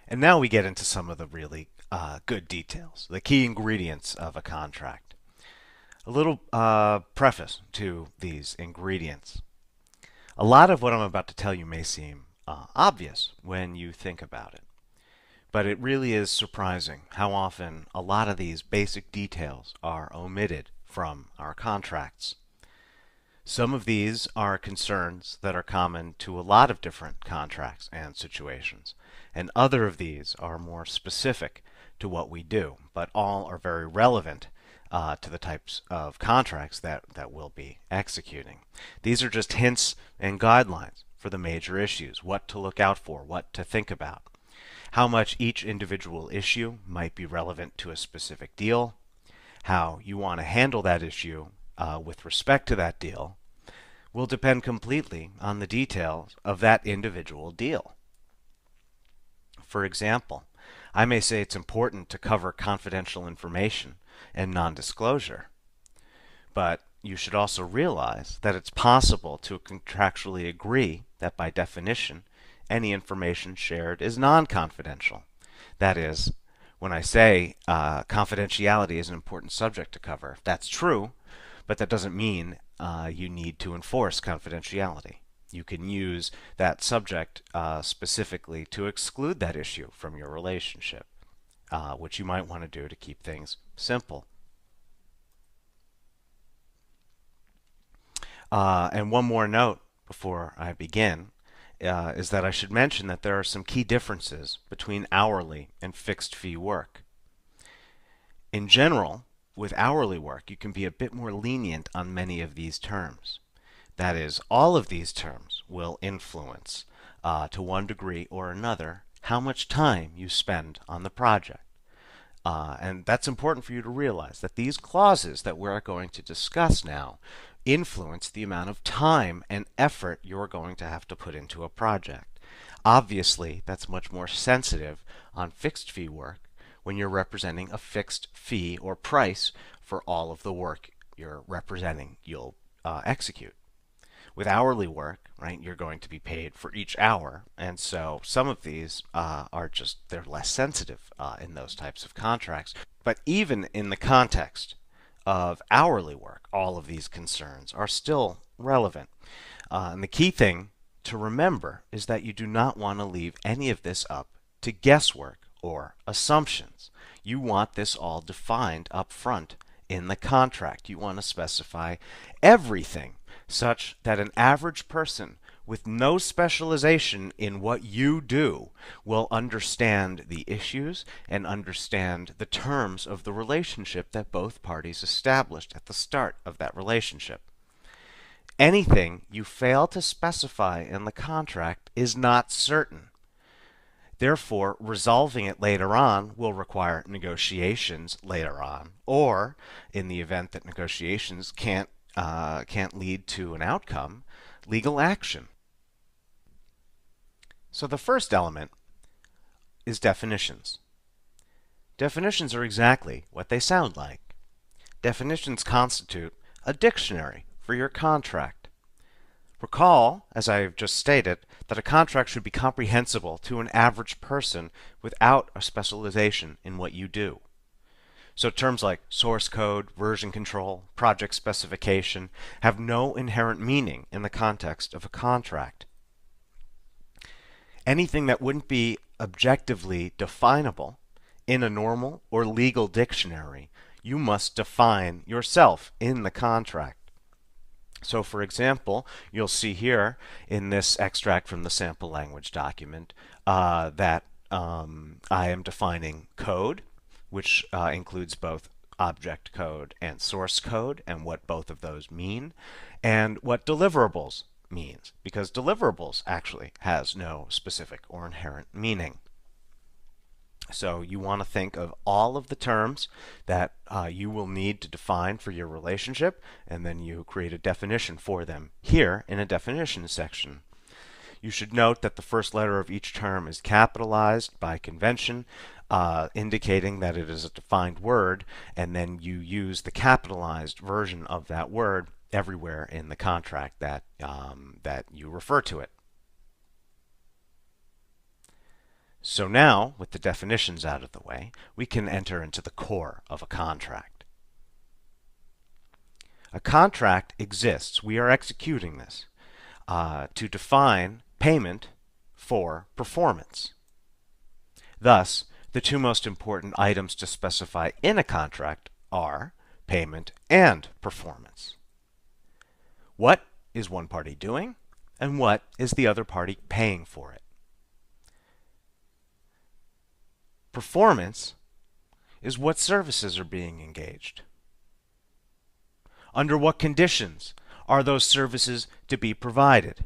And now we get into some of the really good details, the key ingredients of a contract. A little preface to these ingredients. A lot of what I'm about to tell you may seem obvious when you think about it, but it really is surprising how often a lot of these basic details are omitted from our contracts. Some of these are concerns that are common to a lot of different contracts and situations, and other of these are more specific to what we do, but all are very relevant to the types of contracts that we'll be executing. These are just hints and guidelines for the major issues, what to look out for, what to think about, how much each individual issue might be relevant to a specific deal, how you want to handle that issue with respect to that deal, will depend completely on the details of that individual deal. For example, I may say it's important to cover confidential information and non-disclosure, but you should also realize that it's possible to contractually agree that by definition, any information shared is non-confidential. That is, when I say confidentiality is an important subject to cover, that's true, but that doesn't mean you need to enforce confidentiality. You can use that subject specifically to exclude that issue from your relationship, which you might want to do to keep things simple. And one more note before I begin is that I should mention that there are some key differences between hourly and fixed fee work. In general, with hourly work, you can be a bit more lenient on many of these terms. That is, all of these terms will influence, to one degree or another, how much time you spend on the project. And that's important for you to realize that these clauses that we're going to discuss now influence the amount of time and effort you're going to have to put into a project. Obviously, that's much more sensitive on fixed fee work when you're representing a fixed fee or price for all of the work you're representing you'll execute. With hourly work, right, you're going to be paid for each hour, and so some of these are just, they're less sensitive in those types of contracts. But even in the context of hourly work, all of these concerns are still relevant. And the key thing to remember is that you do not want to leave any of this up to guesswork or assumptions. You want this all defined up front in the contract. You want to specify everything such that an average person with no specialization in what you do will understand the issues and understand the terms of the relationship that both parties established at the start of that relationship. Anything you fail to specify in the contract is not certain. Therefore, resolving it later on will require negotiations later on, or in the event that negotiations can't lead to an outcome, legal action. So the first element is definitions. Definitions are exactly what they sound like. Definitions constitute a dictionary for your contract. Recall, as I've just stated, that a contract should be comprehensible to an average person without a specialization in what you do. So terms like source code, version control, project specification have no inherent meaning in the context of a contract. Anything that wouldn't be objectively definable in a normal or legal dictionary, you must define yourself in the contract. So for example, you'll see here in this extract from the sample language document that I am defining code, which includes both object code and source code, and what both of those mean, and what deliverables means, because deliverables actually has no specific or inherent meaning. So you want to think of all of the terms that you will need to define for your relationship, and then you create a definition for them here in a definition section. You should note that the first letter of each term is capitalized by convention, indicating that it is a defined word, and then you use the capitalized version of that word everywhere in the contract that you refer to it. So now, with the definitions out of the way, we can enter into the core of a contract. A contract exists, we are executing this, to define payment for performance. Thus, the two most important items to specify in a contract are payment and performance. What is one party doing, and what is the other party paying for it? Performance is what services are being engaged. Under what conditions are those services to be provided?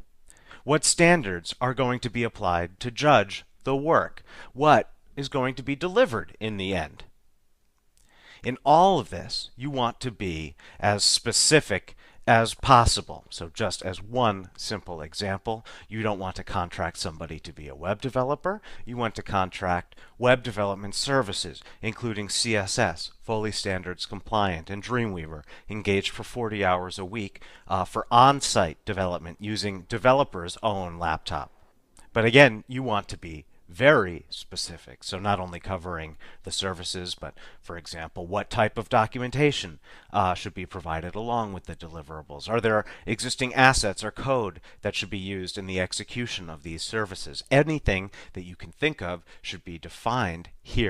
What standards are going to be applied to judge the work? What is going to be delivered in the end? In all of this, you want to be as specific as possible. So just as one simple example, you don't want to contract somebody to be a web developer. You want to contract web development services, including CSS, fully standards compliant, and Dreamweaver, engaged for 40 hours a week for on-site development using developers' own laptop. But again, you want to be very specific. So not only covering the services, but for example, what type of documentation should be provided along with the deliverables? Are there existing assets or code that should be used in the execution of these services? Anything that you can think of should be defined here.